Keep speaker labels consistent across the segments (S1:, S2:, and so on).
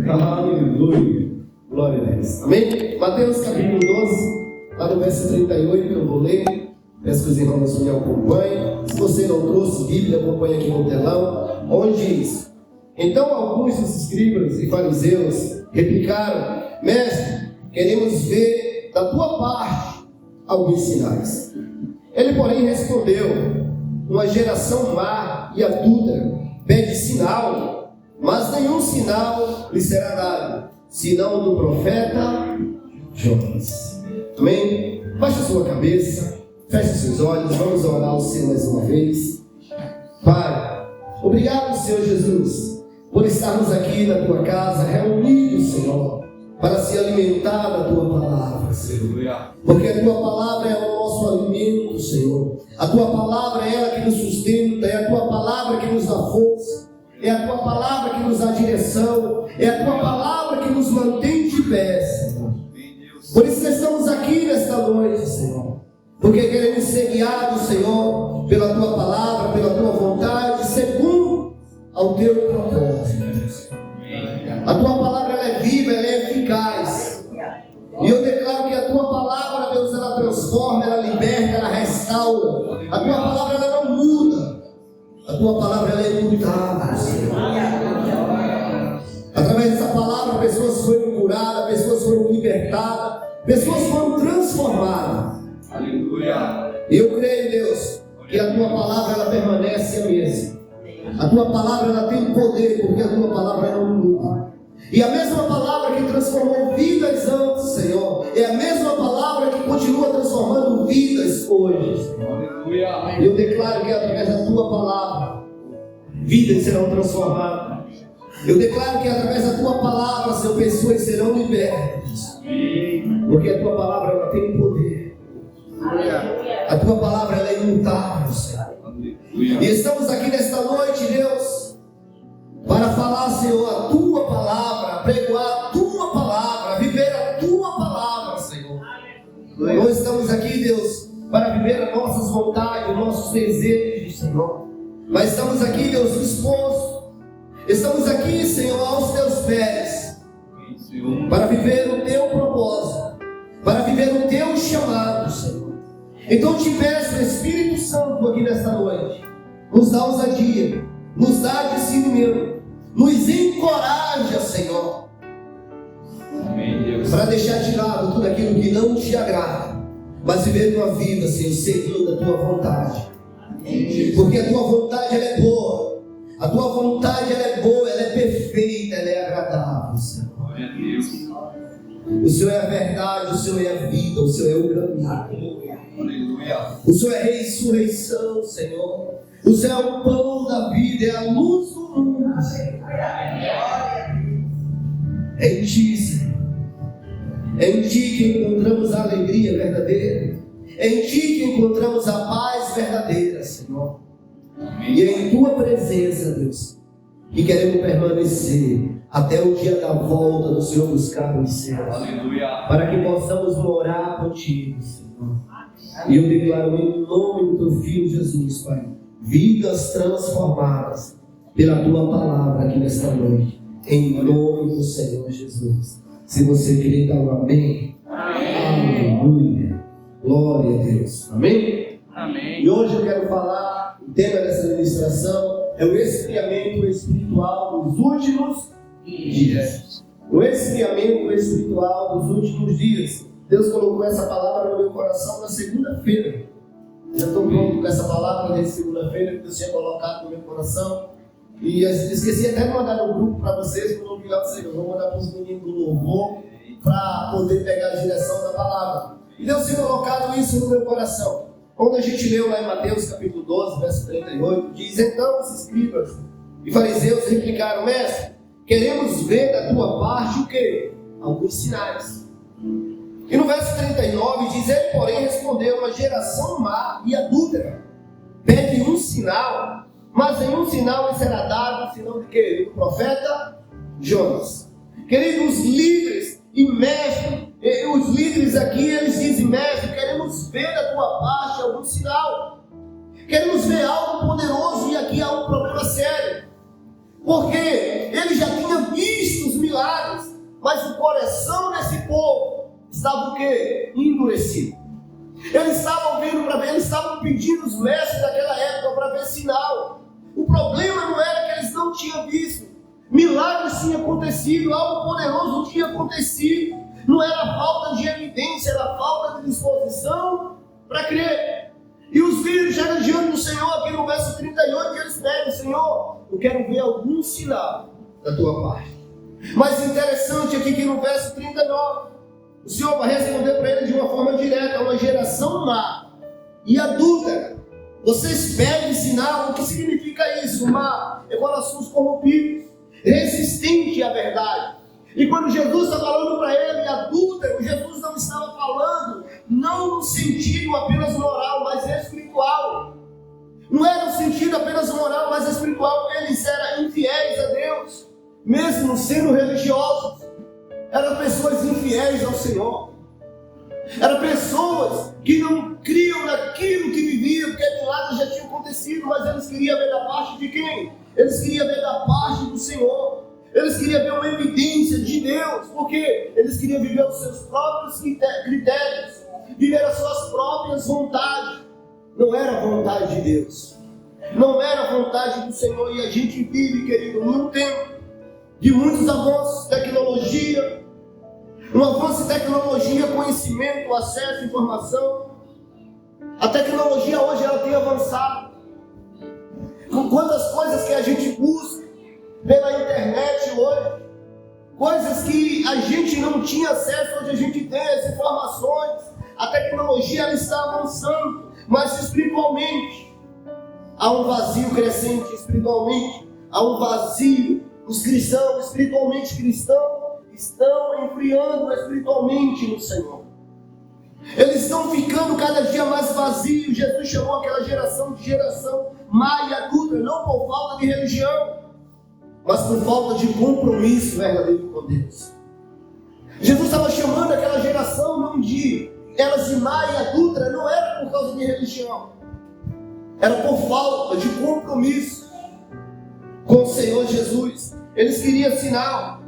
S1: Aleluia. Glória a Deus. Amém? Mateus capítulo 12, lá no verso 38, que eu vou ler. Peço que os irmãos me acompanhem. Se você não trouxe Bíblia, acompanhe aqui no telão. Onde diz: então alguns dos escribas e fariseus replicaram: mestre, queremos ver da tua parte alguns sinais. Ele, porém, respondeu: uma geração má e adúltera pede sinal, mas nenhum sinal lhe será dado, senão do profeta Jonas. Amém? Baixe a sua cabeça, feche seus olhos, vamos orar ao Senhor mais uma vez. Pai, obrigado, Senhor Jesus, por estarmos aqui na tua casa, reunidos, Senhor, para se alimentar da tua palavra, Senhor. Porque a tua palavra é o nosso alimento, Senhor. A tua palavra é ela que nos sustenta, é a tua palavra que nos dá força, é a tua palavra que nos dá direção, é a tua palavra que nos mantém de pé, Senhor. Por isso estamos aqui nesta noite, Senhor, porque queremos ser guiados, Senhor, pela tua palavra, pela tua vontade, segundo ao teu propósito. A tua palavra ela é viva, ela é eficaz. E eu declaro que a tua palavra, Deus, ela transforma, ela liberta, ela restaura. A tua palavra ela não muda. A tua palavra ela é imutável, Senhor. Através dessa palavra, pessoas foram curadas, pessoas foram libertadas, pessoas foram transformadas. Aleluia. Eu creio, Deus, que a tua palavra ela permanece a mesma. A tua palavra ela tem poder, porque a tua palavra não muda. E a mesma palavra que transformou vidas antes, Senhor, é a mesma palavra que continua transformando vidas hoje, Senhor. Eu declaro que através da tua palavra vidas serão transformadas. Eu declaro que através da tua palavra, Senhor, pessoas serão libertas. Porque a tua palavra ela tem poder. A tua palavra ela é imutável, Senhor. E estamos aqui nesta noite, Deus, para falar, Senhor, a tua palavra, pregoar a tua palavra, viver a tua palavra, Senhor. Nós estamos aqui, Deus, para viver as nossas vontades, os nossos desejos, Senhor. Mas estamos aqui, Deus, dispostos. Estamos aqui, Senhor, aos teus pés, para viver o teu propósito, para viver o teu chamado, Senhor. Então te peço, Espírito Santo, aqui nesta noite, nos dá ousadia, nos dá discernimento, nos encoraja, Senhor, para deixar de lado tudo aquilo que não te agrada, mas viver uma vida, Senhor, seguindo a tua vontade. Porque a tua vontade ela é boa, a tua vontade ela é boa, ela é perfeita, ela é agradável, Senhor. O Senhor é a verdade, o Senhor é a vida, o Senhor é o caminho. O Senhor é a ressurreição, Senhor. O Senhor é o pão da vida, é a luz do mundo, Senhor. É em Ti, Senhor. É em Ti que encontramos a alegria verdadeira. É em Ti que encontramos a paz verdadeira, Senhor. E é em Tua presença, Deus, que queremos permanecer até o dia da volta do Senhor buscar os céus. Aleluia. Para que possamos morar contigo, Senhor. E eu declaro em nome do Teu Filho Jesus, Pai, vidas transformadas pela Tua palavra aqui nesta noite. Em nome do Senhor Jesus. Se você querer dar um amém. Amém. Aleluia. Glória a Deus. Amém? Amém. E hoje eu quero falar, o tema dessa ministração é o esfriamento espiritual dos últimos dias. O esfriamento espiritual dos últimos dias. Deus colocou essa palavra no meu coração na segunda-feira. Já estou pronto com essa palavra desde segunda-feira que Deus tinha colocado no meu coração. E esqueci até de mandar no grupo para vocês, quando eu vi lá para vocês. Eu vou mandar para os meninos do louvor para poder pegar a direção da palavra. E Deus tinha colocado isso no meu coração. Quando a gente leu lá em Mateus capítulo 12, verso 38, diz: então os escribas e fariseus replicaram: mestre, queremos ver da tua parte o quê? Alguns sinais. E no verso 39 diz: ele, porém, respondeu: uma geração má e adúltera pede um sinal, mas nenhum sinal lhe será dado, senão de quê? Do profeta Jonas. Queridos, os líderes e mestres, os líderes aqui, eles dizem: mestre, queremos ver da tua parte algum sinal, queremos ver algo poderoso, e aqui há um problema sério, porque ele já tinha visto os milagres milagres, mas o coração desse povo estava o quê? Endurecido. Eles estavam vindo para ver, eles estavam pedindo os mestres daquela época para ver sinal. O problema não era que eles não tinham visto. Milagres tinham acontecido, algo poderoso tinha acontecido. Não era falta de evidência, era falta de disposição para crer. E os filhos chegam diante do Senhor, aqui no verso 38, e eles pedem: Senhor, eu quero ver algum sinal da tua parte. Mas interessante aqui que no verso 39, o Senhor vai responder para ele de uma forma direta: uma geração má e adúltera. Vocês pedem sinal. O que significa isso? Má é corações corrompidos, resistente à verdade. E quando Jesus está falando para ele adúltero, Jesus não estava falando não no sentido apenas moral, mas espiritual. Não era no sentido apenas moral, mas espiritual. Eles eram infiéis a Deus, mesmo sendo religiosos. Eram pessoas infiéis ao Senhor. Eram pessoas que não criam naquilo que viviam, porque milagres já tinham acontecido, mas eles queriam ver da parte de quem? Eles queriam ver da parte do Senhor. Eles queriam ver uma evidência de Deus, porque eles queriam viver os seus próprios critérios, viver as suas próprias vontades. Não era a vontade de Deus, não era a vontade do Senhor. E a gente vive, querido, num tempo de muitos avanços de tecnologia, um avanço de tecnologia, conhecimento, acesso, informação. A tecnologia hoje ela tem avançado. Com quantas coisas que a gente busca pela internet hoje, coisas que a gente não tinha acesso, hoje a gente tem as informações. A tecnologia ela está avançando, mas espiritualmente há um vazio crescente. Espiritualmente há um vazio. Os cristãos, espiritualmente cristãos, estão enfriando espiritualmente no Senhor. Eles estão ficando cada dia mais vazios. Jesus chamou aquela geração de geração má e adúltera, não por falta de religião, mas por falta de compromisso verdadeiro com Deus. Jesus estava chamando aquela geração não de elas de má e adúltera, não era por causa de religião, era por falta de compromisso com o Senhor Jesus. Eles queriam sinal,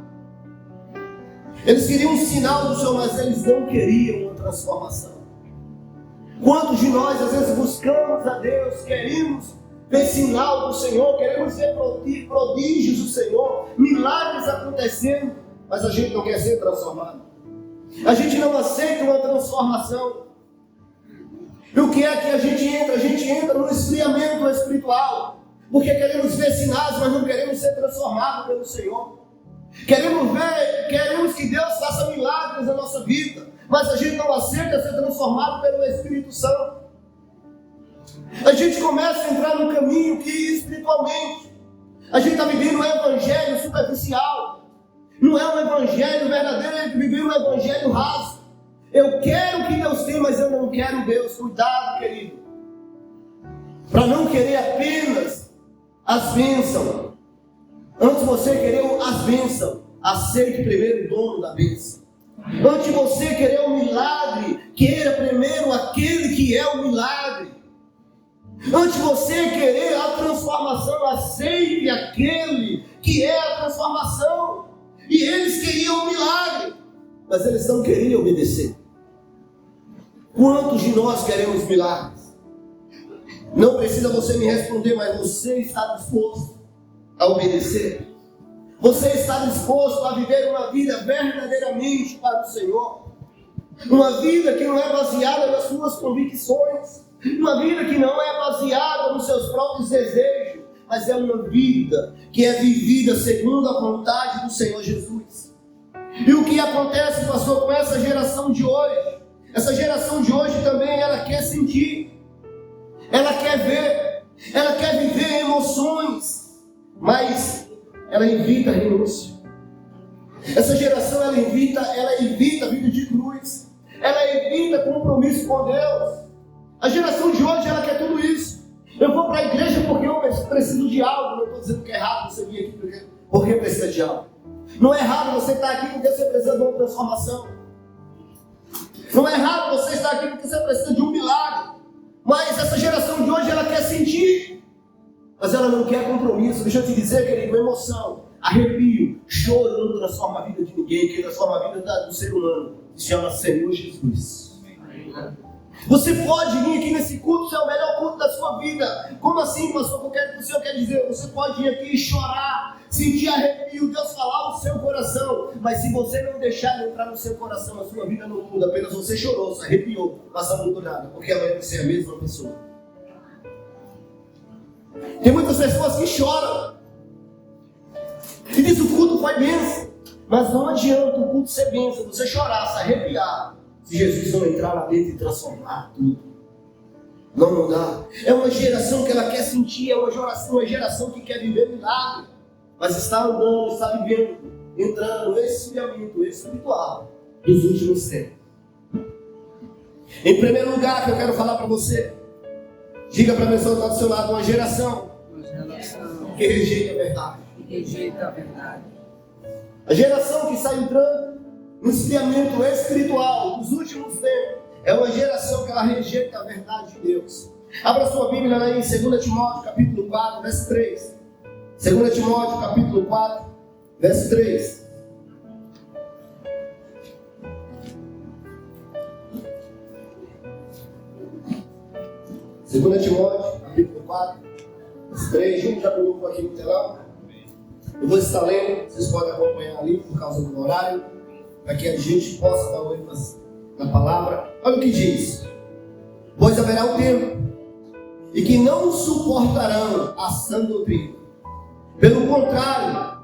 S1: eles queriam um sinal do Senhor, mas eles não queriam uma transformação. Quantos de nós às vezes buscamos a Deus, queremos ver sinal do Senhor, queremos ver prodígios do Senhor, milagres acontecendo, mas a gente não quer ser transformado. A gente não aceita uma transformação. E o que é que a gente entra? A gente entra no esfriamento espiritual, porque queremos ver sinais, mas não queremos ser transformados pelo Senhor. Queremos que Deus faça milagres na nossa vida, mas a gente não aceita ser transformado pelo Espírito Santo. A gente começa a entrar no caminho que espiritualmente a gente está vivendo um evangelho superficial. Não é um evangelho verdadeiro, é viver um evangelho raso. Eu quero o que Deus tem, mas eu não quero Deus. Cuidado, querido, para não querer apenas as bênçãos. Antes de você querer as bênçãos, aceite primeiro o dono da bênção. Antes de você querer o milagre, queira primeiro aquele que é o milagre. Antes de você querer a transformação, aceite aquele que é a transformação. E eles queriam o milagre, mas eles não queriam obedecer. Quantos de nós queremos milagres? Não precisa você me responder, mas você está disposto a obedecer? Você está disposto a viver uma vida verdadeiramente para o Senhor? Uma vida que não é baseada nas suas convicções, uma vida que não é baseada nos seus próprios desejos, mas é uma vida que é vivida segundo a vontade do Senhor Jesus. E o que acontece, pastor, com essa geração de hoje? Essa geração de hoje também, ela quer sentir, ela quer ver, ela quer viver emoções, mas ela evita renúncia. Essa geração, ela evita a vida de cruz, ela evita compromisso com Deus. A geração de hoje, ela quer tudo isso. Eu vou para a igreja porque eu preciso de algo. Não estou dizendo que é errado você vir aqui porque precisa de algo. Não é errado você estar aqui porque você precisa de uma transformação. Não é errado você estar aqui porque você precisa de um milagre. Mas essa geração de hoje, ela quer sentir, mas ela não quer compromisso. Deixa eu te dizer, querido, emoção. arrepio, choro não transforma a vida de ninguém. Quem transforma a vida do ser humano se chama Senhor Jesus. Você pode vir aqui nesse culto, ser o melhor culto da sua vida. Como assim, pastor? O que o Senhor quer dizer? Você pode vir aqui e chorar, sentir arrepio, Deus falar no seu coração. Mas se você não deixar ele entrar no seu coração, a sua vida não muda. Apenas você chorou, se arrepiou, mas não mudou nada. Porque amanhã você é a mesma pessoa. Tem muitas pessoas que choram e diz o culto foi bênção. Mas não adianta o culto ser bênção, você chorar, se arrepiar, se Jesus não entrar lá dentro e transformar tudo. Não dá. É uma geração que ela quer sentir, é uma geração que quer viver milagre, mas está andando, está vivendo, entrando no esfriamento espiritual dos últimos tempos. Em primeiro lugar, que eu quero falar para você, diga para a pessoa que está do seu lado, uma geração que rejeita a verdade. A geração que está entrando no esfriamento espiritual dos últimos tempos é uma geração que ela rejeita a verdade de Deus. Abra sua Bíblia aí em 2 Timóteo capítulo 4, verso 3. 2 Timóteo capítulo 4, verso 3. Segunda Timóteo, capítulo 4, verso 3. Junto já colocou aqui no telão. Eu vou estar lendo, vocês podem acompanhar ali por causa do horário, para que a gente possa dar ênfase na palavra. Olha o que diz: pois haverá um tempo e que não suportarão a sã doutrina. Pelo contrário,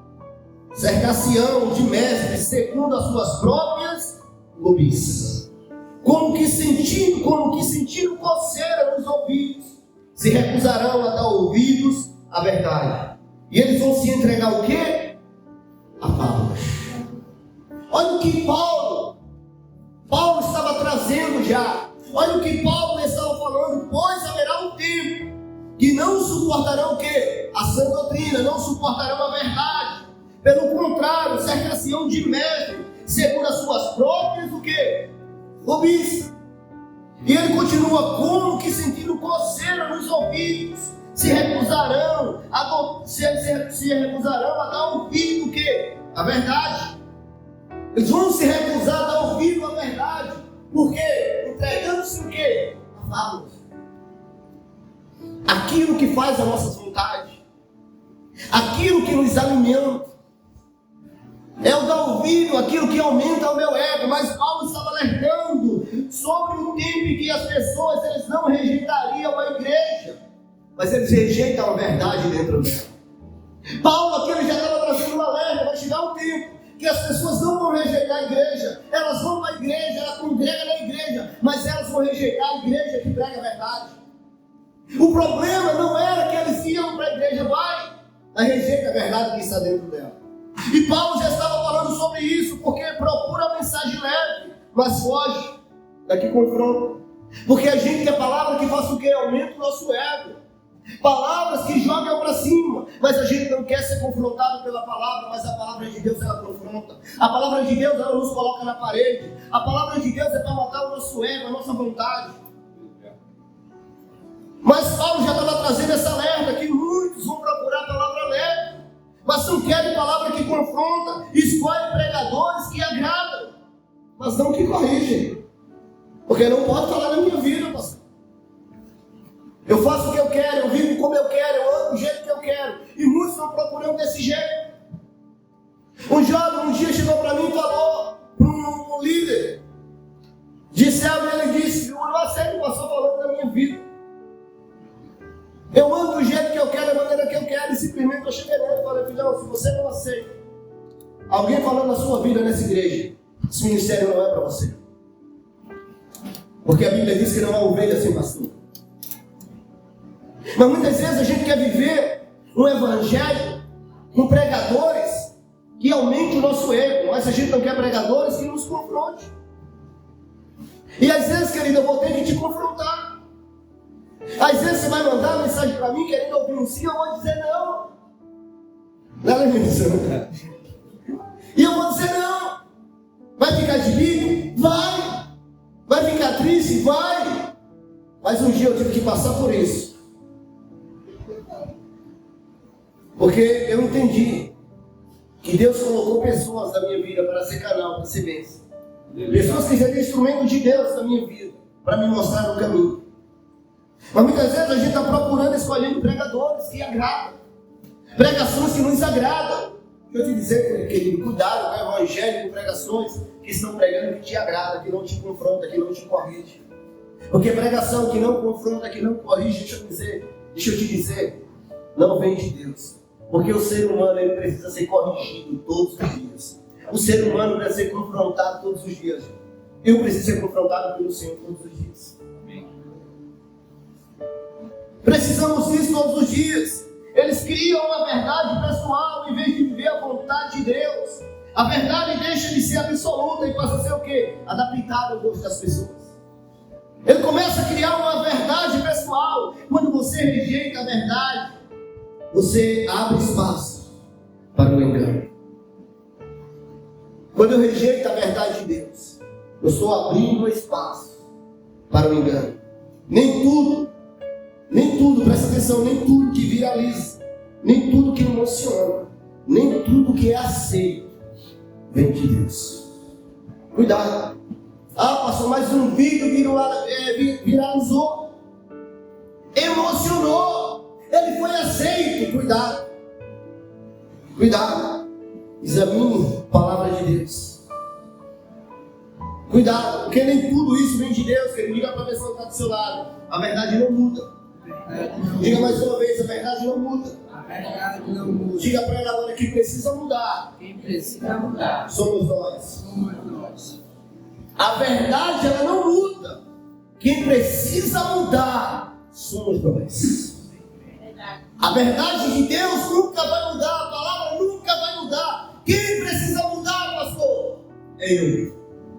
S1: cercar-se-ão de mestres segundo as suas próprias cobiças, como que sentindo coceira nos ouvidos, se recusarão a dar ouvidos à verdade. E eles vão se entregar o quê? A fábulas. Olha o que Paulo estava trazendo já. Olha o que Paulo estava falando. Pois haverá um tempo que não suportarão o quê? A sã doutrina, não suportarão a verdade. Pelo contrário, cercar-se-ão de mestre, segundo as suas próprias o quê? Cobiças. E ele continua, como que sentindo coceira nos ouvidos, se recusarão a dar ouvido o quê? A verdade. Eles vão se recusar a dar ouvido à verdade. Por quê? Entregando-se o quê? A fábulas. Aquilo que faz as nossas vontades. Aquilo que nos alimenta. É o dar ouvido àquilo que aumenta o meu ego. Mas Paulo estava alertando sobre o tempo em que as pessoas eles não rejeitariam a igreja, mas eles rejeitam a verdade dentro dela. Paulo aqui ele já estava trazendo uma alerta. Vai chegar um tempo que as pessoas não vão rejeitar a igreja. Elas vão para a igreja, elas congregam na igreja, mas elas vão rejeitar a igreja que prega a verdade. O problema não era que eles iam para a igreja, mas rejeita a verdade que está dentro dela. E Paulo já estava falando sobre isso, porque procura a mensagem leve, mas foge da que confronta. Porque a gente quer palavra que faça o quê? Aumenta o nosso ego. Palavras que jogam para cima, mas a gente não quer ser confrontado pela palavra, mas a palavra de Deus ela confronta. A palavra de Deus ela nos coloca na parede. A palavra de Deus é para matar o nosso ego, a nossa vontade. Mas Paulo já estava trazendo essa alerta que muitos vão procurar a palavra leve, mas não querem palavra que confronta. Escolhem pregadores que agradam, mas não que corrigem. Porque não pode falar na minha vida, pastor. Eu faço o que eu quero, eu vivo como eu quero, eu ando do jeito que eu quero. E muitos estão procurando desse jeito. Um jovem um dia chegou para mim e falou para um líder. Disse algo e ele disse: eu não aceito o pastor falando da minha vida. Eu ando do jeito que eu quero, da maneira que eu quero. E simplesmente eu cheguei nele e falei: filhão, se você não aceita alguém falando na sua vida nessa igreja, esse ministério não é para você. Porque a Bíblia diz que não há ovelha sem pastor. Mas muitas vezes a gente quer viver um evangelho com pregadores que aumentem o nosso ego, mas a gente não quer pregadores que nos confronte. E às vezes, querido, eu vou ter que te confrontar. Às vezes você vai mandar uma mensagem para mim querendo ouvir um sim, eu vou dizer não. Não é isso, cara. E eu vou dizer não. Vai ficar de bico? Vai. Vai ficar triste? Vai. Mas um dia eu tive que passar por isso. Porque eu entendi que Deus colocou pessoas na minha vida para ser canal, para ser bênção. Pessoas que seriam instrumento de Deus na minha vida, para me mostrar o caminho. Mas muitas vezes a gente está procurando, escolhendo pregadores que agradam, pregações que nos agradam. Deixa eu te dizer, querido, cuidado com o evangelho, com pregações que estão pregando que te agrada, que não te confronta, que não te corrige. Porque pregação que não confronta, que não corrige, deixa eu te dizer, não vem de Deus. Porque o ser humano ele precisa ser corrigido todos os dias. O ser humano precisa ser confrontado todos os dias. Eu preciso ser confrontado pelo Senhor todos os dias. Precisamos disso todos os dias. Eles criam uma verdade pessoal em vez de viver a vontade de Deus. A verdade deixa de ser absoluta e passa a ser o quê? Adaptada ao gosto das pessoas. Ele começa a criar uma verdade pessoal. Quando você rejeita a verdade, você abre espaço para o engano. Quando eu rejeito a verdade de Deus, eu estou abrindo espaço para o engano. Nem tudo, presta atenção, nem tudo que viraliza, nem tudo que emociona, nem tudo que é aceito, vem de Deus. Cuidado. Passou mais um vídeo viralizou, emocionou, ele foi aceito. Cuidado, examine a palavra de Deus. Cuidado, porque nem tudo isso vem de Deus. Ele diga para a pessoa que está do seu lado, a verdade não muda. Diga mais uma vez, a verdade não muda. Diga para ela agora que precisa mudar.
S2: Quem precisa mudar
S1: somos nós. A verdade ela não muda. Quem precisa mudar somos nós. A verdade de Deus nunca vai mudar. A palavra nunca vai mudar. Quem precisa mudar, pastor?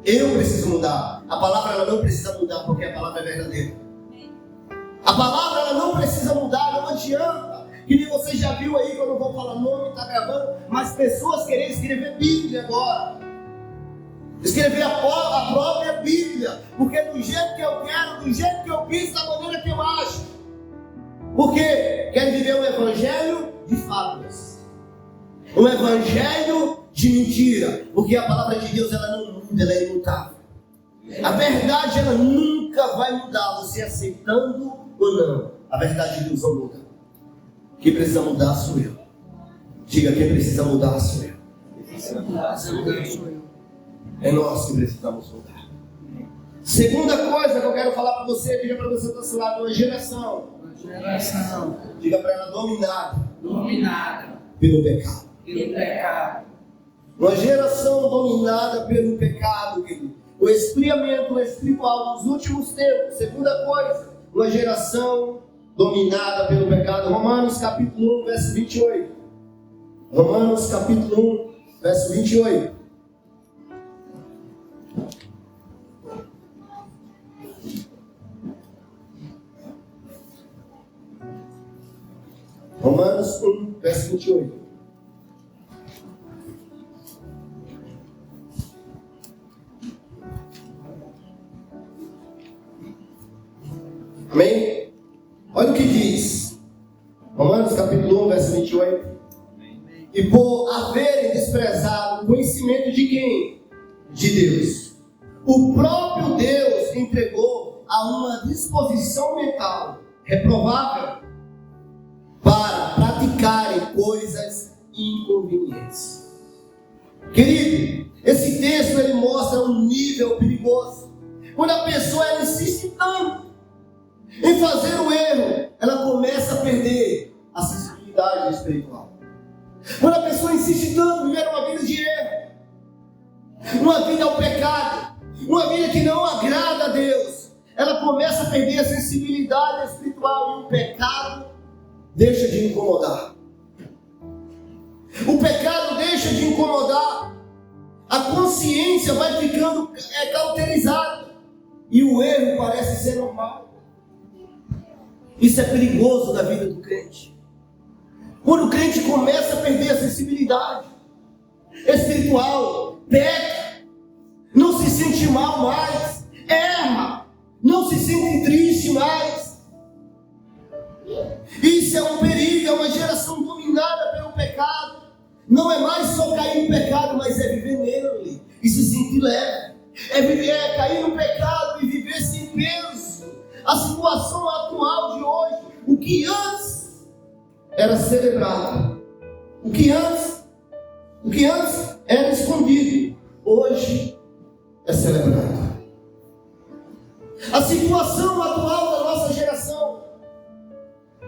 S1: Eu preciso mudar. A palavra ela não precisa mudar porque a palavra é verdadeira. A palavra ela não precisa mudar. Não adianta. Que nem você já viu aí, que eu não vou falar nome, está gravando, mas pessoas querem escrever Bíblia agora. Escrever a própria Bíblia. Porque do jeito que eu quero, do jeito que eu penso, da maneira que eu acho. Porque querem viver um evangelho de fábulas. Um evangelho de mentira. Porque a palavra de Deus ela não muda, ela é imutável. A verdade ela nunca vai mudar, você aceitando ou não. A verdade de Deus não muda. Quem precisa mudar sou eu. Diga, quem precisa mudar sou eu. É nós que precisamos mudar. Segunda coisa que eu quero falar para você, diga para você do seu lado, uma geração. Diga para ela, dominada pelo pecado. Uma geração dominada pelo pecado, querido. O esfriamento espiritual dos últimos tempos. Segunda coisa, uma geração dominada pelo pecado. Romanos capítulo 1, verso 28. Romanos capítulo 1, verso 28. Romanos 1, verso 28. Amém? Olha o que diz. Romanos capítulo 1, verso 28. E por haverem desprezado o conhecimento de quem? De Deus. O próprio Deus entregou a uma disposição mental reprovável para praticarem coisas inconvenientes. Querido, esse texto ele mostra um nível perigoso. Quando a pessoa ela insiste tanto em fazer o erro, ela começa a perder a sensibilidade espiritual. Quando a pessoa insiste tanto em viver uma vida de erro, uma vida ao pecado, uma vida que não agrada a Deus, ela começa a perder a sensibilidade espiritual e o pecado deixa de incomodar. O pecado deixa de incomodar. A consciência vai ficando cauterizada e o erro parece ser normal. Isso é perigoso na vida do crente. Quando o crente começa a perder a sensibilidade espiritual, peca, não se sente mal mais, erra, não se sente triste mais. Isso é um perigo, é uma geração dominada pelo pecado. Não é mais só cair no pecado, mas é viver nele e se sentir leve. É cair no pecado e viver sem peso. A situação atual de hoje, o que antes era celebrado, o que antes era escondido, hoje é celebrado. A situação atual da nossa geração,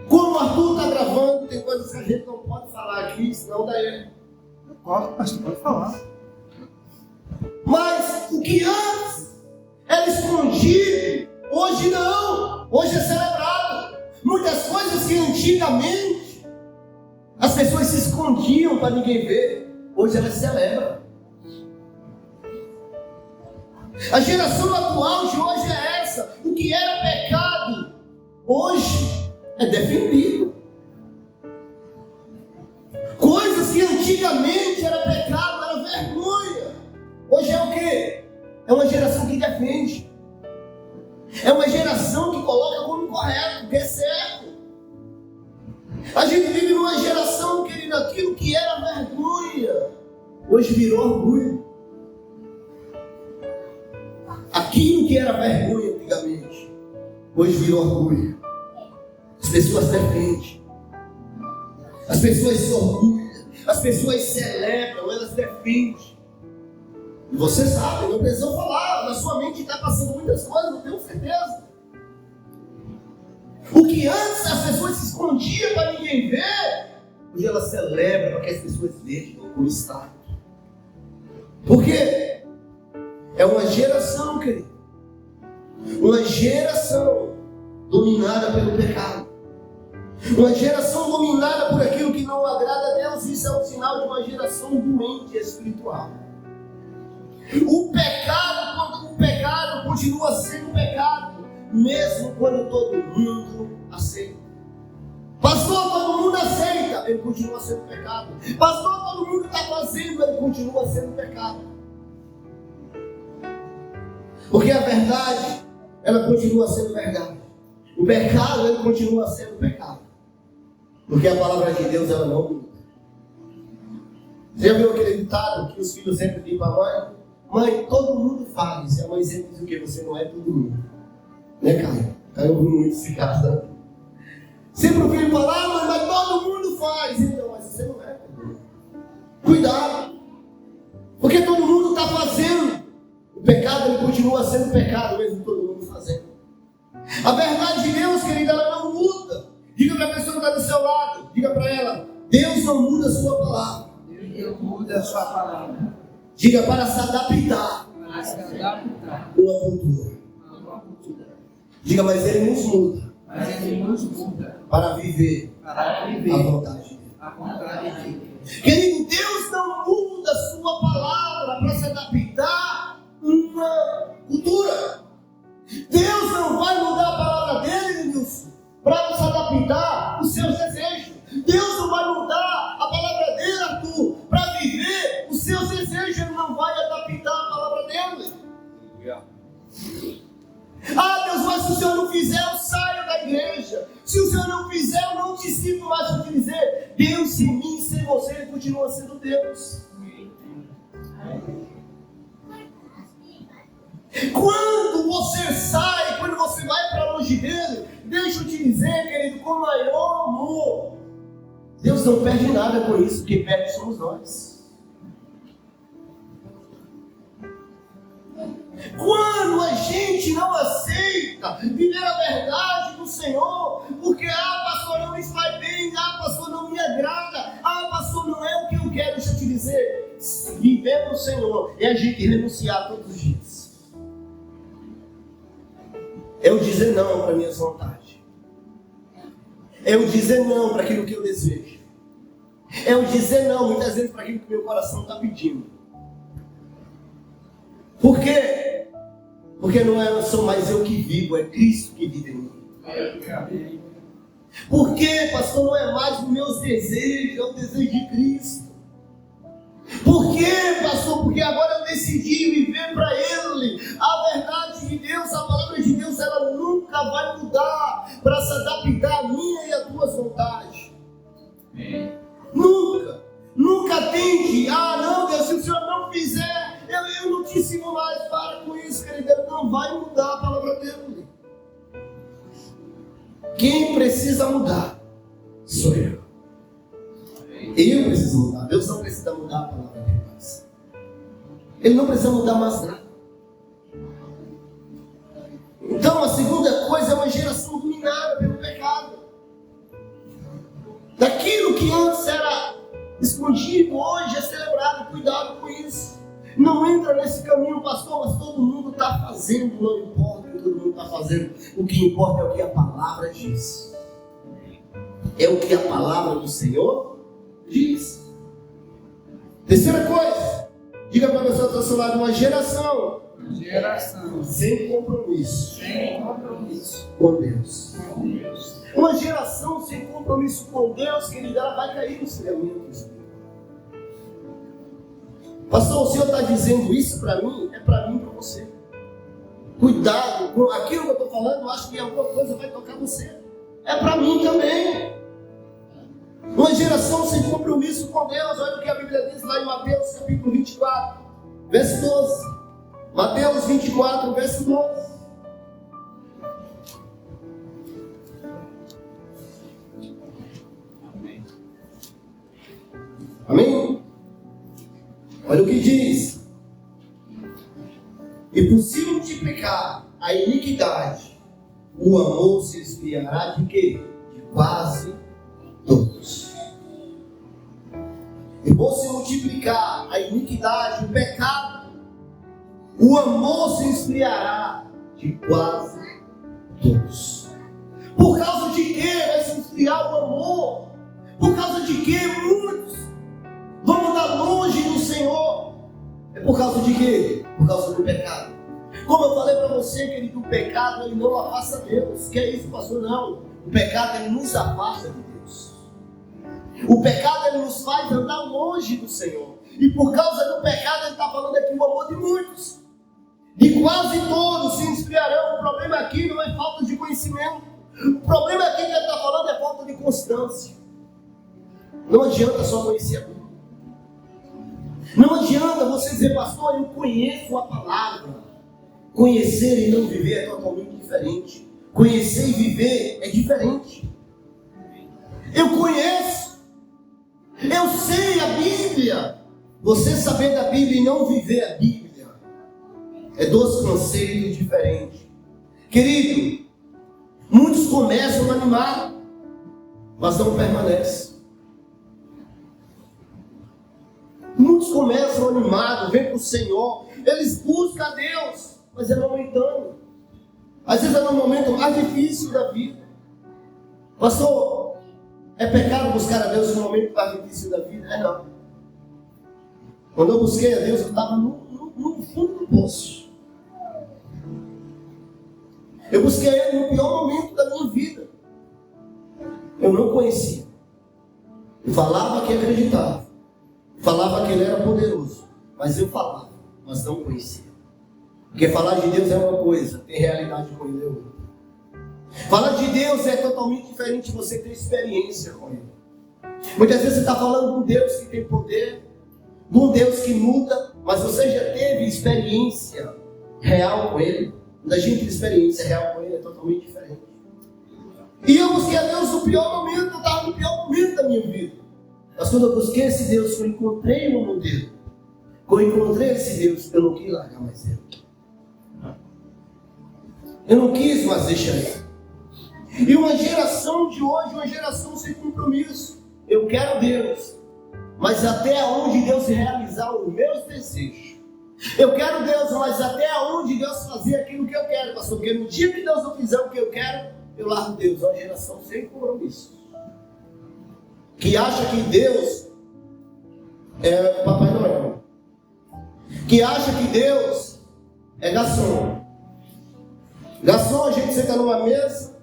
S1: como o Arthur está gravando, tem coisas que a gente não pode falar aqui, senão dá erro.
S2: Pode falar.
S1: Mas o que antes era escondido, hoje não, hoje é celebrado. Muitas coisas que antigamente as pessoas se escondiam para ninguém ver, hoje elas celebram. A geração atual de hoje é essa. O que era pecado, hoje é defendido. Coisas que antigamente era pecado, era vergonha, hoje é o quê? É uma geração que defende. É uma geração que coloca como correto, que é certo. A gente vive numa geração, querido, aquilo que era vergonha, hoje virou orgulho. Aquilo que era vergonha antigamente, hoje virou orgulho. As pessoas defendem. As pessoas se orgulham. As pessoas celebram, elas defendem. E você sabe, não precisa falar, na sua mente está passando muitas coisas, eu tenho certeza. O que antes as pessoas se escondiam para ninguém ver, hoje elas celebram para que as pessoas vejam como está. Por quê? É uma geração, querido. Uma geração dominada pelo pecado. Uma geração dominada por aquilo que não agrada a Deus. Isso é um sinal de uma geração doente espiritual. O pecado continua sendo pecado, mesmo quando todo mundo aceita. Pastor, todo mundo aceita, ele continua sendo pecado. Pastor, todo mundo está fazendo, ele continua sendo pecado. Porque a verdade, ela continua sendo verdade. O pecado, ele continua sendo pecado. Porque a palavra de Deus, ela não muda. Você já viu aquele ditado que os filhos sempre dizem para a mãe? Mãe, todo mundo faz. E a mãe sempre diz o quê? Você não é todo mundo. Né, Caio? Caio ouviu muito esse caso. Sempre o filho fala, mãe, mas todo mundo faz. Então, mas você não é todo mundo. Cuidado. Porque todo mundo está fazendo. O pecado, ele continua sendo pecado, mesmo todo mundo fazendo. A verdade de Deus, querida, ela não muda. Diga para a pessoa que está do seu lado, diga para ela, Deus não muda a sua palavra.
S2: Deus muda a sua palavra.
S1: Diga para se adaptar a uma cultura. Diga, mas Ele nos muda. Para viver a vontade dele. Querido, Deus não muda a sua palavra para se adaptar a uma cultura. Deus não vai mudar a palavra dele, Nilson, para se adaptar aos seus desejos. Deus não vai mudar a palavra dele, Arthur, para viver os seus desejos. Ele não vai adaptar a palavra dele. Ah, Deus, mas se o Senhor não fizer, eu saio da igreja. Se o Senhor não fizer, eu não te sinto mais para te dizer. Deus sem mim, sem você, Ele continua sendo Deus. Quando você sai, quando você vai para longe dele, deixa eu te dizer, querido, com maior amor, Deus não perde nada com isso, quem perde somos nós. Quando a gente não aceita viver a verdade do Senhor, porque, pastor, não me faz bem, pastor, não me agrada, pastor, não é o que eu quero, deixa eu te dizer, viver no Senhor é a gente renunciar todos os dias. É o dizer não para minhas vontades. É o dizer não para aquilo que eu desejo. É o dizer não, muitas vezes, para aquilo que meu coração está pedindo. Por quê? Porque não sou mais eu que vivo, é Cristo que vive em mim. Por quê, pastor? Não é mais os meus desejos, é o desejo de Cristo. Por quê, pastor? Porque agora eu decidi viver para Ele. A verdade de Deus, a palavra de Deus, ela nunca vai mudar para se adaptar à minha e às tuas vontades. Nunca. Nunca tende, não, Deus, se o Senhor não fizer, eu não te ensino mais, para com isso, querido, Ele não vai mudar a palavra dele. Quem precisa mudar sou eu. Eu preciso mudar, Deus não precisa mudar a palavra dele mais. Ele não precisa mudar mais nada. Então a segunda coisa é uma geração dominada pelo pecado. Daquilo que antes era escondido, hoje é celebrado. Cuidado com isso. Não entra nesse caminho, pastor, mas todo mundo está fazendo, não importa o que todo mundo está fazendo. O que importa é o que a palavra diz. É o que a palavra do Senhor diz. Terceira coisa, diga para a pessoa que está ao seu lado, uma geração sem compromisso. Com Deus. Uma geração sem compromisso com Deus, querida, ela vai cair no céu. Pastor, o Senhor está dizendo isso para mim? É para mim e para você. Cuidado com aquilo que eu estou falando. Eu acho que alguma coisa vai tocar você. É para mim também. Uma geração sem compromisso com Deus. Olha o que a Bíblia diz lá em Mateus capítulo 24, verso 12. Mateus 24, verso 12. Amém? Olha o que diz. E por se multiplicar a iniquidade, o amor se esfriará de quê? De quase todos. E por se multiplicar a iniquidade, o pecado, o amor se esfriará de quase todos. Por causa de que vai se esfriar o amor? Por causa de que muitos vão andar longe do Senhor? É por causa de quê? Por causa do pecado. Como eu falei para você, querido, o pecado ele não afasta Deus. Que é isso, pastor? Não. O pecado ele nos afasta de Deus. O pecado ele nos faz andar longe do Senhor. E por causa do pecado ele está falando aqui o amor de muitos. De quase todos se esfriarão. O problema aqui não é falta de conhecimento. O problema aqui que ele está falando é falta de constância. Não adianta só conhecer a Bíblia. Não adianta você dizer, pastor, eu conheço a palavra. Conhecer e não viver é totalmente diferente. Conhecer e viver é diferente. Eu conheço. Eu sei a Bíblia. Você saber da Bíblia e não viver a Bíblia é dois conceitos diferentes. Querido, muitos começam animados, mas não permanecem. Muitos começam animados, vêm para o Senhor, eles buscam a Deus, mas é momentâneo. Às vezes é no momento mais difícil da vida. Pastor, é pecado buscar a Deus no momento mais difícil da vida? É não. Quando eu busquei a Deus, eu estava no fundo do poço. Eu busquei Ele no pior momento da minha vida. Eu não conhecia. Eu falava que acreditava. Falava que Ele era poderoso. Mas eu falava, mas não conhecia. Porque falar de Deus é uma coisa, ter realidade com Ele é outra. Falar de Deus é totalmente diferente de você ter experiência com Ele. Muitas vezes você está falando de um Deus que tem poder, de um Deus que muda, mas você já teve experiência real com Ele. Quando a gente tem experiência real com Ele é totalmente diferente. E eu busquei a Deus no pior momento, eu estava no pior momento da minha vida. Mas quando eu busquei esse Deus, eu encontrei um modelo. Quando eu encontrei esse Deus, eu não quis largar mais Ele. Eu não quis mais deixar Ele. E uma geração de hoje, uma geração sem compromisso. Eu quero Deus, mas até onde Deus realizar os meus desejos. Eu quero Deus, mas até onde Deus fazer aquilo que eu quero, pastor. Porque no dia que Deus não fizer o que eu quero, eu largo Deus. É uma geração sem compromisso. Que acha que Deus é Papai Noel. Que acha que Deus é garçom. Garçom, a gente senta numa mesa.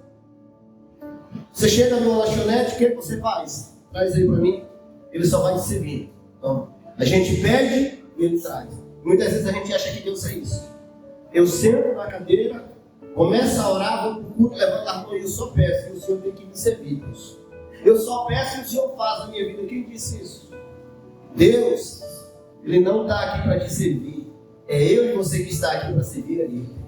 S1: Você chega numa lanchonete, o que você faz? Traz aí para mim. Ele só vai te servir. Então, a gente pede e ele traz. Muitas vezes a gente acha que Deus é isso. Eu sento na cadeira, começo a orar, vou para o culto, levanto a mão e eu só peço. E o Senhor tem que me servir, Deus. Eu só peço e o Senhor faz na minha vida. Quem disse isso? Deus, Ele não está aqui para te servir. É eu e você que está aqui para servir a Ele.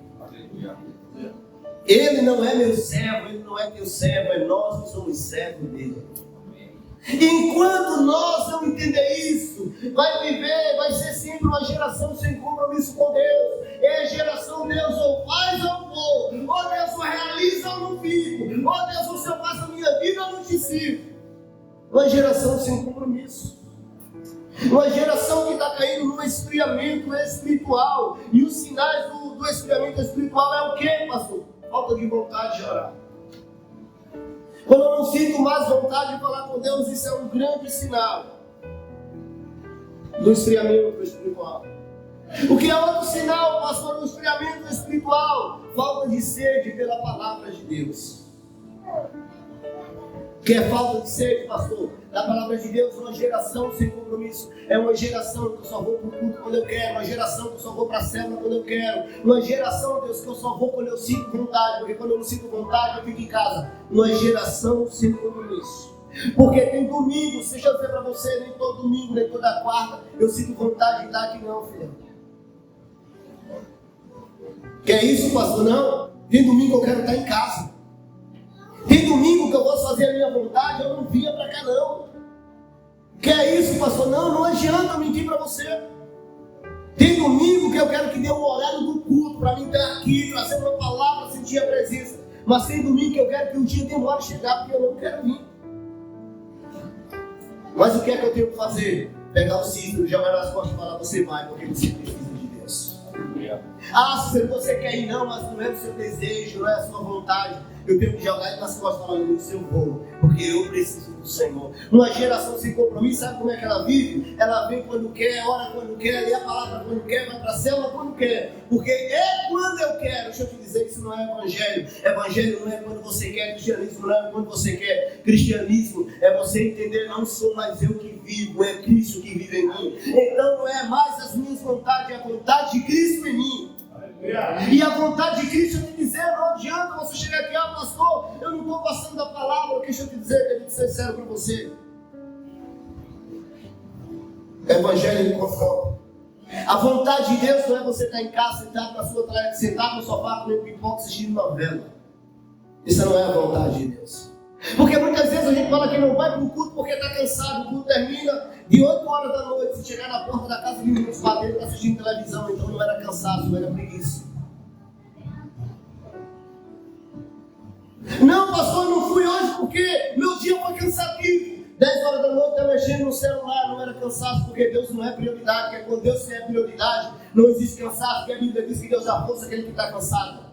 S1: Ele não é meu servo, Ele não é teu servo, é nós que somos servos dele. Enquanto nós não entender isso, vai ser sempre uma geração sem compromisso com Deus. É a geração, Deus, ou faz ou vou, ou Deus, ou realiza ou não fico, ou Deus, ou se eu faço a minha vida ou não te sirvo. Uma geração sem compromisso. Uma geração que está caindo num esfriamento espiritual. E os sinais do esfriamento espiritual é o quê, pastor? Falta de vontade de orar. Quando eu não sinto mais vontade de falar com Deus, isso é um grande sinal do esfriamento espiritual. O que é outro sinal, pastor, do esfriamento espiritual? Falta de sede pela palavra de Deus. Que é falta de sede, pastor, da palavra de Deus? Uma geração sem compromisso. É uma geração que eu só vou para o culto quando eu quero. Uma geração que eu só vou para a célula quando eu quero. Uma geração, Deus, que eu só vou quando eu sinto vontade. Porque quando eu não sinto vontade, eu fico em casa. Uma geração sem compromisso. Porque tem domingo, deixa eu dizer para você, nem todo domingo, nem toda quarta, eu sinto vontade de estar aqui não, filho. Que é isso, pastor? Não. Tem domingo que eu quero estar em casa. Tem domingo que eu posso fazer a minha vontade, eu não vinha para cá não. Que é isso, pastor? Não adianta eu mentir para você. Tem domingo que eu quero que dê um horário do culto para mim estar aqui, trazer uma palavra, sentir a presença. Mas tem domingo que eu quero que o dia demore a chegar, porque eu não quero vir. Mas o que é que eu tenho que fazer? Pegar o cinto, jogar nas costas e falar, você vai, porque você precisa de Deus. Ah, se você quer ir não, mas não é o seu desejo, não é a sua vontade. Eu tenho que jogar ele nas costas falando no seu voo, porque eu preciso do Senhor. Uma geração sem compromisso, sabe como é que ela vive? Ela vem quando quer, ora quando quer, lê a palavra quando quer, vai para a célula quando quer. Porque é quando eu quero. Deixa eu te dizer que isso não é evangelho. Evangelho não é quando você quer, cristianismo não é quando você quer. Cristianismo é você entender, não sou mais eu que vivo, é Cristo que vive em mim. Então não é mais as minhas vontades, é a vontade de Cristo em mim. E a vontade de Cristo, eu te dizer, não adianta você chegar aqui, pastor, eu não estou passando da palavra. Deixa eu te dizer, quero ser sincero para você. Evangelho de conforto. A vontade de Deus não é você estar em casa, sentado na sua traia, sentado no sofá, comendo pipoca, assistindo novela. Isso não é a vontade de Deus. Porque muitas vezes a gente fala que não vai para o culto porque está cansado. O culto termina de 8 horas da noite. Se chegar na porta da casa de minutos batendo, está assistindo televisão. Então não era cansaço, não era preguiça. Não, pastor, não fui hoje porque meu dia foi cansativo. 10 horas da noite está mexendo no celular, não era cansaço, porque Deus não é prioridade. Porque quando Deus é prioridade, não existe cansaço. Porque a Bíblia diz que Deus dá força àquele que está cansado.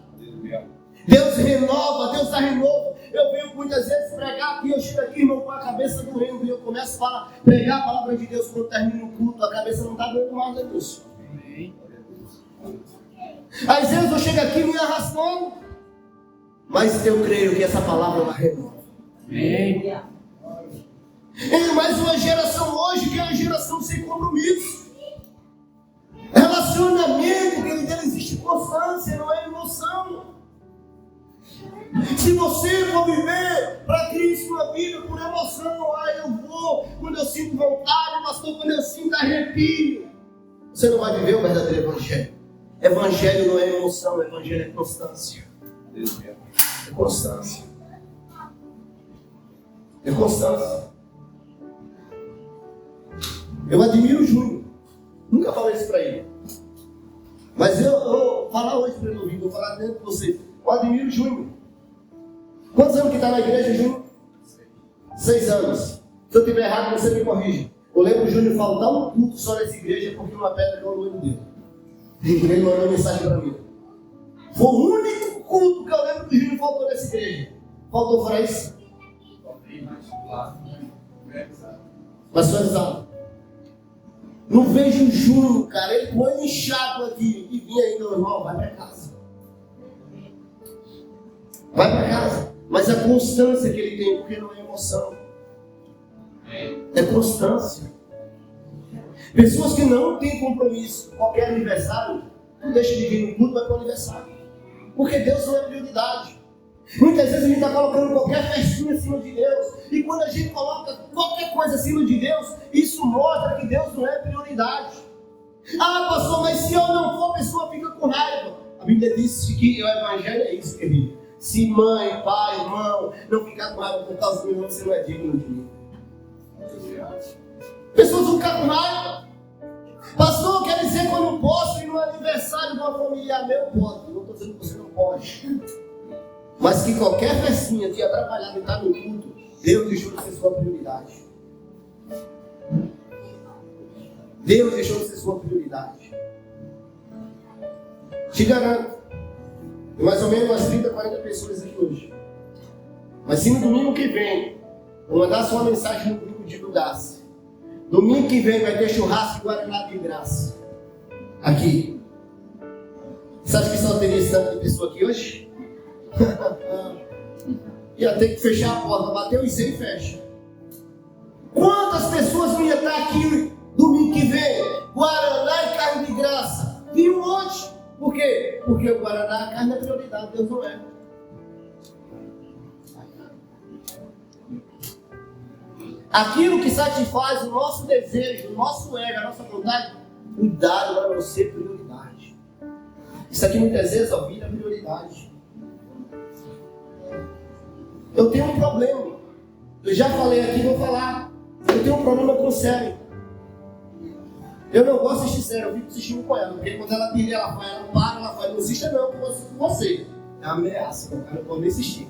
S1: Deus renova, Deus dá renovo. Eu venho muitas vezes pregar aqui, eu chego aqui, irmão, com a cabeça doendo, e eu começo a pregar a palavra de Deus. Quando termino o culto, a cabeça não está doendo mais, né, Deus? Às vezes eu chego aqui me arrastando, mas eu creio que essa palavra vai renovar. É mais uma geração hoje que é uma geração sem compromisso. Relacionamento, que nele existe constância, não é emoção. Se você for viver para Cristo uma vida por emoção, eu vou quando eu sinto vontade, pastor, quando eu sinto arrepio, você não vai viver o verdadeiro evangelho. Evangelho não é emoção, evangelho é constância. É constância. É constância. Eu admiro o Júnior. Nunca falei isso para ele. Mas eu vou falar hoje para ele ouvir, vou falar dentro de você. Eu admiro o Júnior. Quantos anos que está na igreja, Júnior? 6 anos. Se eu estiver errado, você me corrige. Eu lembro o Júnior faltar um culto só nessa igreja porque uma pedra caiu no olho dele. Ele mandou mensagem para mim. Foi o único culto que eu lembro que o Júnior faltou nessa igreja. Faltou fora isso? Mas foi exato. Não vejo o Júnior, cara. Ele põe inchado aqui e vinha aí, meu irmão, vai para casa. Vai para casa. Mas a constância que ele tem, porque não é emoção. É constância. Pessoas que não têm compromisso, qualquer aniversário, não deixa de vir no culto, vai para o aniversário. Porque Deus não é prioridade. Muitas vezes a gente está colocando qualquer festinha acima de Deus. E quando a gente coloca qualquer coisa acima de Deus, isso mostra que Deus não é prioridade. Ah, pastor, mas se eu não for, a pessoa fica com raiva. A Bíblia diz que o Evangelho é isso, querido. Se mãe, pai, irmão, não ficar com raiva por causa do meu irmão, você não é digno de mim. Pessoas vão ficar com raiva. Pastor, quer dizer que eu não posso ir no aniversário de uma familiar meu? Pode. Não estou dizendo que você não pode. Mas que qualquer festinha te atrapalhar de estar no culto, Deus deixou de ser sua prioridade. Deus deixou de ser sua prioridade. Te garanto, tem mais ou menos umas 30, 40 pessoas aqui hoje. Mas se no domingo que vem, eu mandar sua mensagem no grupo de Ludace, domingo que vem vai ter churrasco de Guaraná de graça. Aqui. Você acha que só teria esse tanto de pessoa aqui hoje? Ia ter que fechar a porta, bater os 100 e fecha. Quantas pessoas iam estar aqui domingo que vem? Guaraná e carne de graça. Vi um monte. Por quê? Porque o Guaraná, a carne é prioridade, Deus não é. Aquilo que satisfaz o nosso desejo, o nosso ego, a nossa vontade, cuidado para não ser prioridade. Isso aqui muitas vezes a vida é prioridade. Eu tenho um problema. Eu já falei aqui, vou falar. Eu tenho um problema com série. Eu não gosto de assistir série, eu fico assistindo com ela. Porque quando ela tira, ela vai, ela para, ela vai. Não assista não, eu assisto com você. É uma ameaça, eu não pode assistir.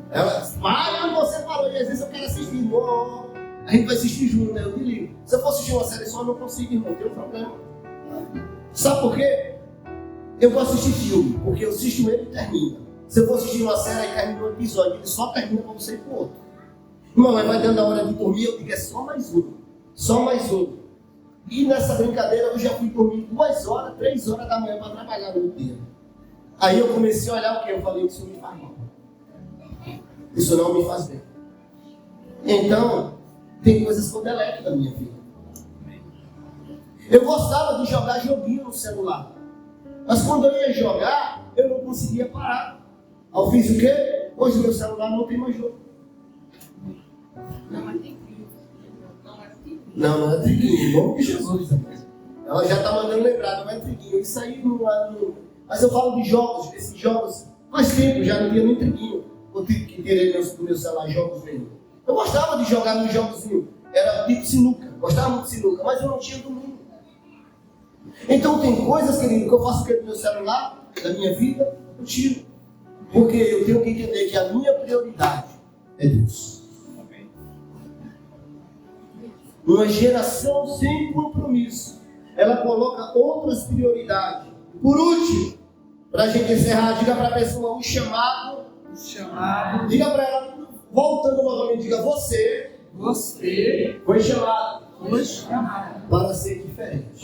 S1: Ela para, você parou. E às vezes eu quero assistir. Bom, a gente vai assistir junto, né? Eu me ligo. Se eu for assistir uma série só, eu não consigo, irmão. Tem um problema. Sabe por quê? Eu vou assistir filme, porque eu assisto ele e termina. Se eu for assistir uma série e termina um episódio, ele só termina para você ir para o outro. Irmão, vai dando a hora de dormir, eu digo, é só mais um. Só mais um. E nessa brincadeira eu já fui dormir 2 horas, 3 horas da manhã para trabalhar no dia. Aí eu comecei a olhar o que? Eu falei, isso me faz mal. Isso não me faz bem. Então, tem coisas que eu deleto da minha vida. Eu gostava de jogar joguinho no celular. Mas quando eu ia jogar, eu não conseguia parar. Aí eu fiz o quê? Hoje meu celular não tem mais jogo.
S3: Não é triguinho.
S1: Não é triguinho. Bom que Jesus. Ela já está mandando lembrar, não é triguinho. Isso aí não é. Mas eu falo de jogos, desses jogos. Faz tempo, já não tinha nem triguinho. Eu tive que ter do meu celular jogos nenhum. Eu gostava de jogar nos jogozinhos. Era tipo sinuca. Gostava muito de sinuca, mas eu não tinha domingo. Então tem coisas, querido, que eu faço do meu celular, da minha vida, eu tiro. Porque eu tenho que entender que a minha prioridade é Deus. Uma geração sem compromisso, ela coloca outras prioridades. Por último, para a gente encerrar, diga para a pessoa o chamado. Diga para ela, voltando novamente, diga você foi chamado para ser diferente.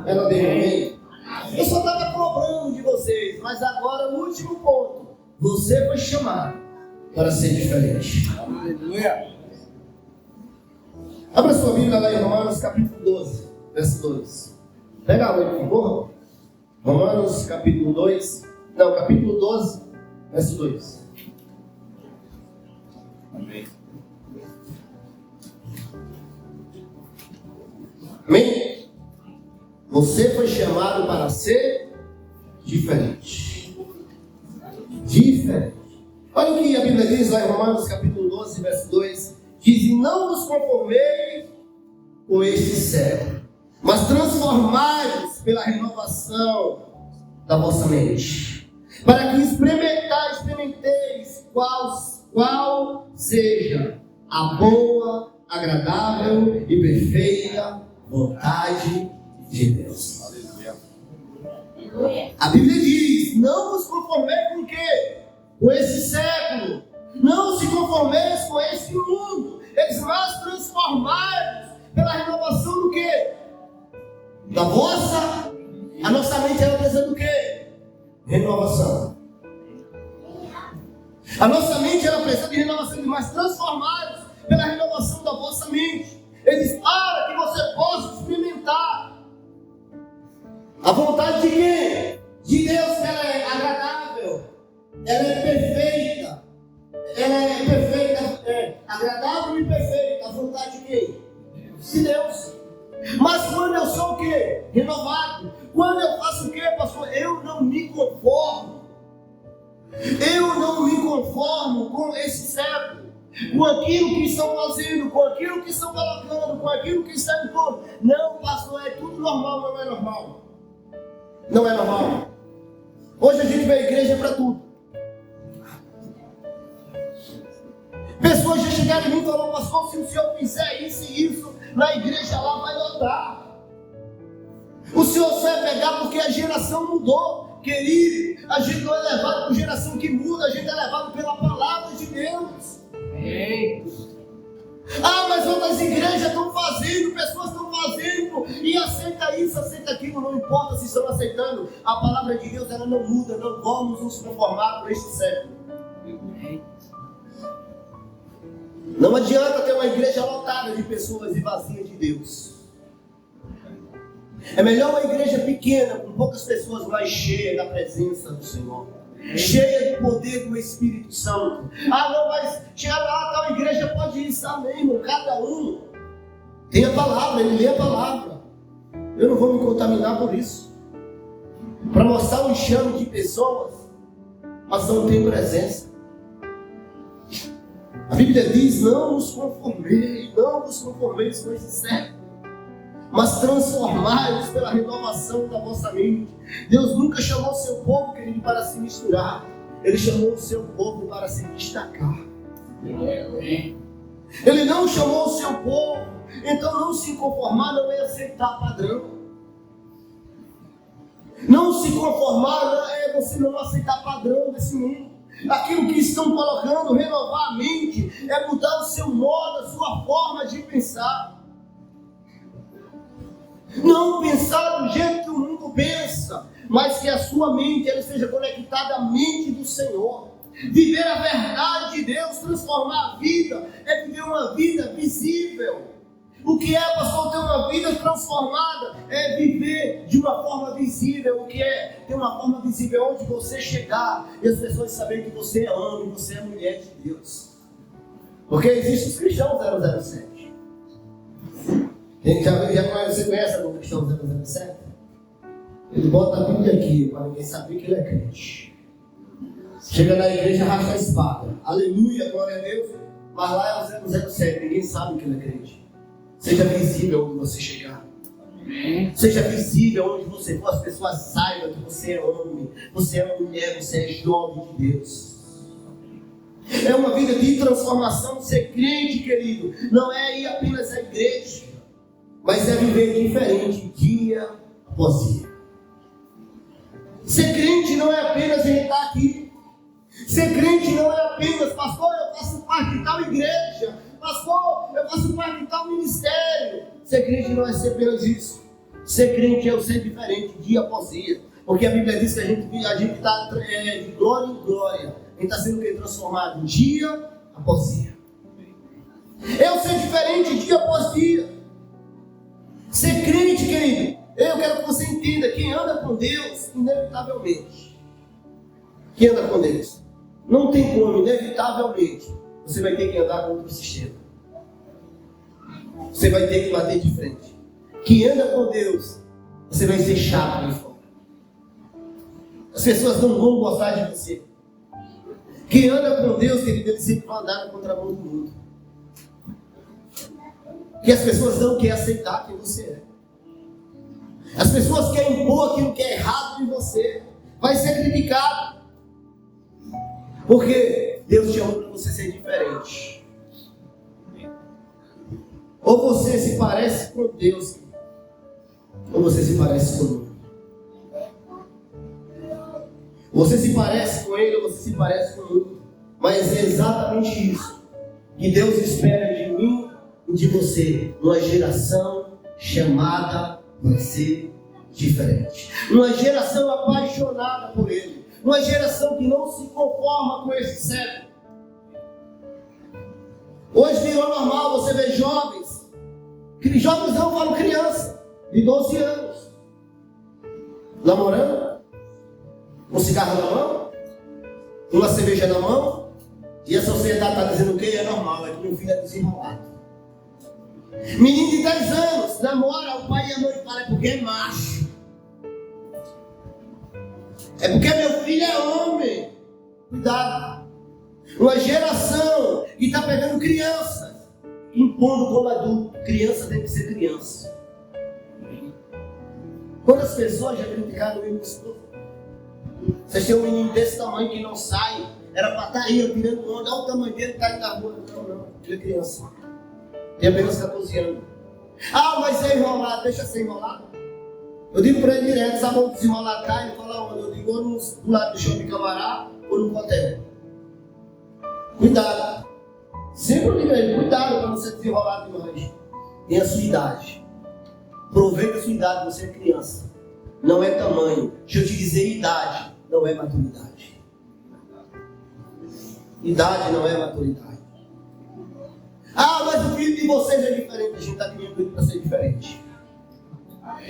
S1: Ela deu amém? Eu só estava cobrando de vocês, mas agora o último ponto. Você foi chamado para ser diferente.
S2: Aleluia.
S1: Abra sua Bíblia lá em Romanos capítulo 12, verso 2. Pega a por favor. Romanos capítulo 2. Não, capítulo 12, verso 2.
S2: Amém.
S1: Amém? Você foi chamado para ser diferente. Diferente. Olha o que a Bíblia diz lá em Romanos capítulo 12, verso 2. Diz, e não vos conformeis com este século, mas transformai-vos pela renovação da vossa mente, para que experimenteis qual seja a boa, agradável e perfeita vontade de Deus. A Bíblia diz, não vos conformeis com o quê? Com esse século. Não se conformeis com esse mundo. Eles mas transformai-vos pela renovação do quê? Da vossa. A nossa mente ela precisa do quê? Renovação. A nossa mente ela precisa de renovação, mas transformai-vos pela renovação da vossa mente. Eles para que você possa experimentar a vontade de quem? De Deus, que ela é agradável, ela é perfeita. Ela é perfeita, agradável e perfeita. A vontade de quem? De Deus. Mas quando eu sou o quê? Renovado. Quando eu faço o quê, pastor? Eu não me conformo. Eu não me conformo com esse século, com aquilo que estão fazendo, com aquilo que estão colocando, com aquilo que está em torno. Não, pastor, é tudo normal, não é normal. Não é normal. Hoje a gente vê a igreja para tudo. Pessoas já chegaram em mim e falaram, pastor, se o senhor fizer isso e isso, na igreja lá vai lotar. O senhor só vai pegar porque a geração mudou. Querido, a gente não é levado por geração que muda, a gente é levado pela palavra de Deus. Ah, mas outras igrejas estão fazendo, pessoas estão fazendo, e aceita isso, aceita aquilo, não importa se estão aceitando. A palavra de Deus, ela não muda, não vamos nos conformar com este século. Não adianta ter uma igreja lotada de pessoas e vazia de Deus. É melhor uma igreja pequena, com poucas pessoas, mas cheia da presença do Senhor, cheia do poder do Espírito Santo. Ah, não, mas chegar lá, tal igreja pode ir, amém, irmão. Cada um tem a palavra, ele lê a palavra. Eu não vou me contaminar por isso, para mostrar um enxame de pessoas, mas não tem presença. A Bíblia diz, não vos conformeis com esse século, mas transformai-vos pela renovação da vossa mente. Deus nunca chamou o seu povo, querido, para se misturar. Ele chamou o seu povo para se destacar. Ele não chamou o seu povo, então não se conformar não é aceitar padrão. Não se conformar é você não aceitar padrão desse mundo. Aquilo que estão colocando, renovar a mente, é mudar o seu modo, a sua forma de pensar. Não pensar do jeito que o mundo pensa, mas que a sua mente ela esteja conectada à mente do Senhor. Viver a verdade de Deus, transformar a vida, é viver uma vida visível. O que é, pastor, ter uma vida transformada? É viver de uma forma visível. O que é ter uma forma visível? Onde você chegar e as pessoas saberem que você é homem, você é mulher de Deus. Porque existem os cristãos 007. Você conhece algum cristão 007? Ele bota a Bíblia aqui para ninguém saber que ele é crente. Chega na igreja, arrasta a espada. Aleluia, glória a Deus. Mas lá é o 007, ninguém sabe que ele é crente. Seja visível onde você chegar. Seja visível onde você for, as pessoas saibam que você é homem, você é mulher, você é jovem de Deus. É uma vida de transformação. Ser crente, querido, não é ir apenas à igreja, mas é viver diferente dia após dia. Ser crente não é apenas a gente estar aqui. Ser crente não é apenas, pastor, eu faço parte de tal igreja, pastor, eu faço parte de tal ministério. Ser crente não é ser apenas isso. Ser crente é o ser diferente dia após dia. Porque a Bíblia diz que a gente está de glória em glória. A gente está sendo transformado dia após dia. É o ser diferente dia após dia. Ser crente, querido, eu quero que você entenda, quem anda com Deus, inevitavelmente, quem anda com Deus, não tem como, inevitavelmente, você vai ter que andar contra o sistema. Você vai ter que bater de frente. Quem anda com Deus, você vai ser chato ali fora. As pessoas não vão gostar de você. Quem anda com Deus, querido, ele sempre vai andar na contramão do mundo. Que as pessoas não querem aceitar quem você é. As pessoas querem impor aquilo que é errado em você. Vai ser criticado. Porque Deus te chamou para você ser diferente. Ou você se parece com Deus, ou você se parece com o mundo. Você se parece com Ele, ou você se parece com o mundo. Mas é exatamente isso que Deus espera de mim e de você. Uma geração chamada para ser diferente. Uma geração apaixonada por Ele. Uma geração que não se conforma com esse século. Hoje virou normal você ver jovens. Jovens não falam criança, de 12 anos. Namorando. Com cigarro na mão. uma cerveja na mão, e a sociedade está dizendo o quê? É normal, é que meu filho é desenrolado. Menino de 10 anos, namora, o pai e a mãe falam, é porque é macho. É porque meu filho é homem. Cuidado. Uma geração que está pegando crianças, impondo como adulto. Criança tem que ser criança. Quantas pessoas já criticaram eu e minha esposa? Vocês têm um menino desse tamanho que não sai, era para estar aí, virando onda, olha o tamanho dele, está aí na rua. Não, ele é criança. Tem apenas 14 anos. Ah, mas é enrolado, deixa ser enrolado. Eu digo para ele direto, sabe onde desenrolar cá? Ele fala onde? Eu digo, ou no lado do shopping Camará, ou no hotel. Cuidado. Sempre eu digo a ele, cuidado para não ser desenrolado demais. Tem a sua idade. Aproveita a sua idade, você é criança. Não é tamanho. Deixa eu te dizer, idade não é maturidade. Idade não é maturidade. Ah, mas o filho de vocês é diferente. A gente está criando ele para ser diferente. A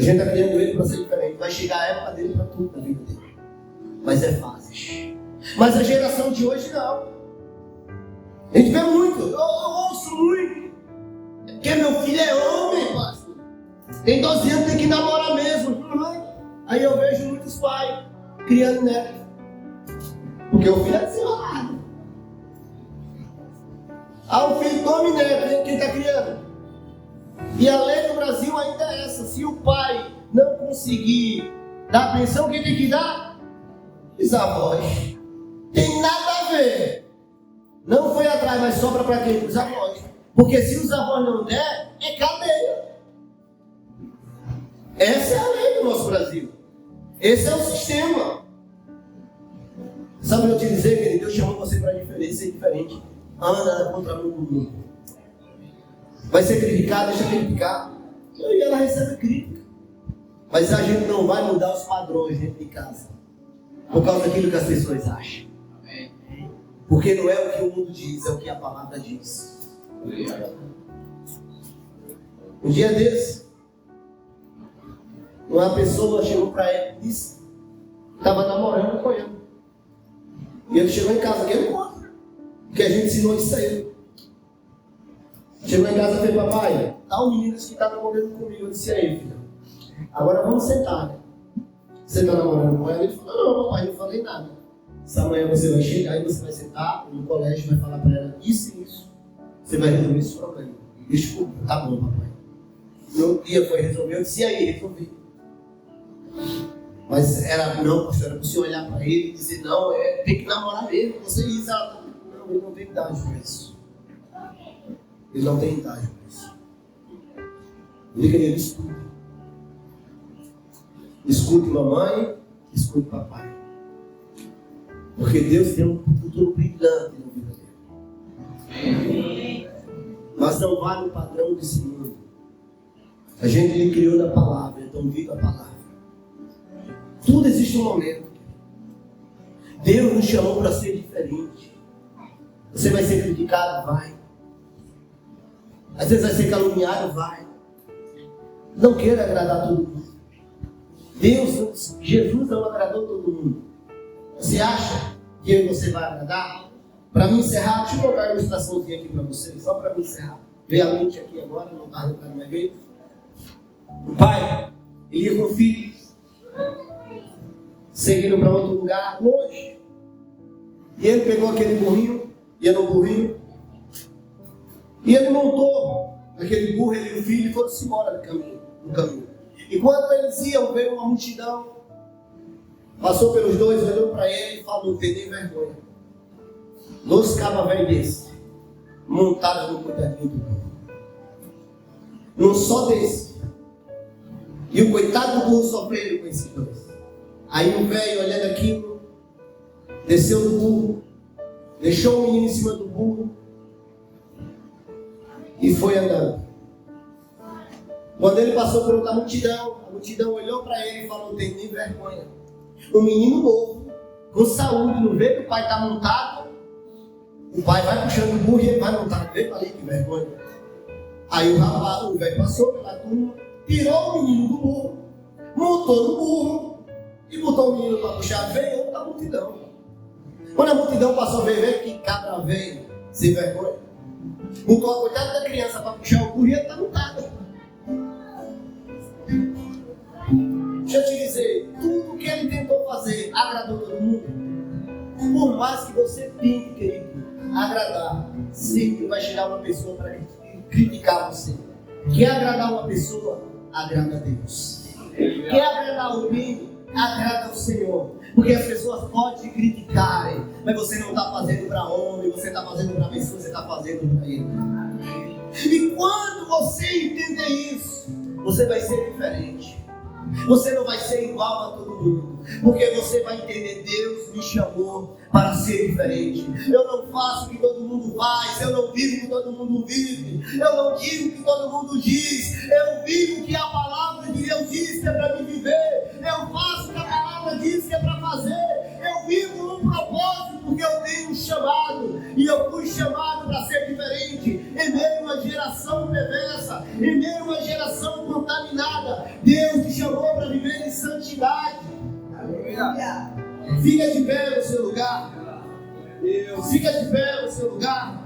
S1: gente está criando ele para ser diferente. Vai chegar a época dele para tudo na vida dele. Mas é fácil. Mas a geração de hoje não. A gente vê muito. Eu ouço muito. Porque meu filho é homem, pastor. Tem 12 anos, tem que namorar mesmo. Aí eu vejo muitos pais criando neto. Porque o filho é desenrolado. Ah, o filho tome neto, quem está criando? E a lei do Brasil ainda é essa. Se o pai não conseguir dar pensão, quem tem que dar? Os avós. Tem nada a ver. Não foi atrás, mas sobra para quem? Os avós. Porque se os avós não der, é cadeia. Essa é a lei do nosso Brasil. Esse é o sistema. Sabe o que eu te dizer, querido? Deus chamou você para ser diferente. Anda na contramão do mundo. Vai ser criticado, deixa criticar. E ela recebe crítica. Mas a gente não vai mudar os padrões dentro de casa. Por causa daquilo que as pessoas acham. Porque não é o que o mundo diz, é o que a palavra diz. Um dia desse, uma pessoa chegou para ele e disse que estava namorando com ele. E ele chegou em casa, que ele conta. Porque a gente ensinou isso a ele. Chegou em casa e falou, papai, tá um menino que está namorando comigo. Eu disse, aí, filho, agora vamos sentar, né? Você está namorando com ela? Ele falou, não, papai, não falei nada. Essa manhã você vai chegar e você vai sentar no colégio e vai falar para ela isso e isso. Você vai resolver esse problema. Desculpa, tá bom, papai. No dia foi resolver, eu disse, e aí, resolvi. Mas era, não, pastor, era para você olhar para ele e dizer, não, tem que namorar mesmo, você isso. Ela, não, ele não tem idade para isso. Ele não tem idade para isso. Ele queria escutar. Escute mamãe, escute papai. Porque Deus tem um futuro brilhante na vida dele. Mas não vale o padrão desse mundo. A gente lhe criou da palavra, então viva a palavra. Tudo existe um momento. Deus nos chamou para ser diferente. Você vai ser criticado? Vai. Às vezes vai ser caluniado? Vai. Não queira agradar todo mundo. Jesus não agradou todo mundo. Você acha que eu e você vai agradar? Para me encerrar, deixa eu colocar uma ilustraçãozinha aqui para vocês, só para me encerrar. Veio a mente aqui agora, não está lembrando mais bem. O pai, ele ia com o filho, seguindo para outro lugar, longe. E ele pegou aquele burrinho, ia no burrinho, e ele montou aquele burro, ele e o filho, e foram-se embora no caminho. E quando eles iam, veio uma multidão, passou pelos dois, olhou para ele e falou, não tem nem vergonha. 2 cabas velhos desse, montados no coitadinho do burro. Não só desse. E o coitado do burro sofreu com esses dois. Aí o velho, olhando aquilo, desceu do burro, deixou o menino em cima do burro e foi andando. Quando ele passou por outra multidão, a multidão olhou para ele e falou, não tem nem vergonha. Um menino novo, com saúde, não vê que o pai está montado, o pai vai puxando o burro e ele vai montado. Vê para ali que vergonha. Aí o velho passou pela turma, tirou o menino do burro, montou no burro e botou o menino para puxar, veio outra multidão. Quando a multidão passou a ver que cabra veio, sem vergonha, botou a coitada da criança para puxar o burro e ele está montado. Deixa eu te dizer, tudo que ele tentou fazer agradou todo mundo. Por mais que você tente, querido, agradar, sempre vai chegar uma pessoa para criticar você. Quer agradar uma pessoa? Agrada a Deus. Quer agradar alguém? Agrada ao Senhor. Porque as pessoas podem te criticarem, mas você não está fazendo para homem, você está fazendo para pessoa, você está fazendo para Ele. E quando você entender isso, você vai ser diferente. Você não vai ser igual a todo mundo, porque você vai entender, Deus me chamou para ser diferente. Eu não faço o que todo mundo faz, eu não vivo o que todo mundo vive, eu não digo o que todo mundo diz, eu vivo o que a palavra de Deus diz que é para me viver, eu faço o que a palavra diz que é para fazer, eu vivo um propósito porque eu tenho um chamado, e eu fui chamado para ser diferente, em meio a uma geração perversa, em meio a uma geração contaminada. Deus te chamou para viver em santidade. Aleluia. Fica de pé no seu lugar. Fica de pé no seu lugar.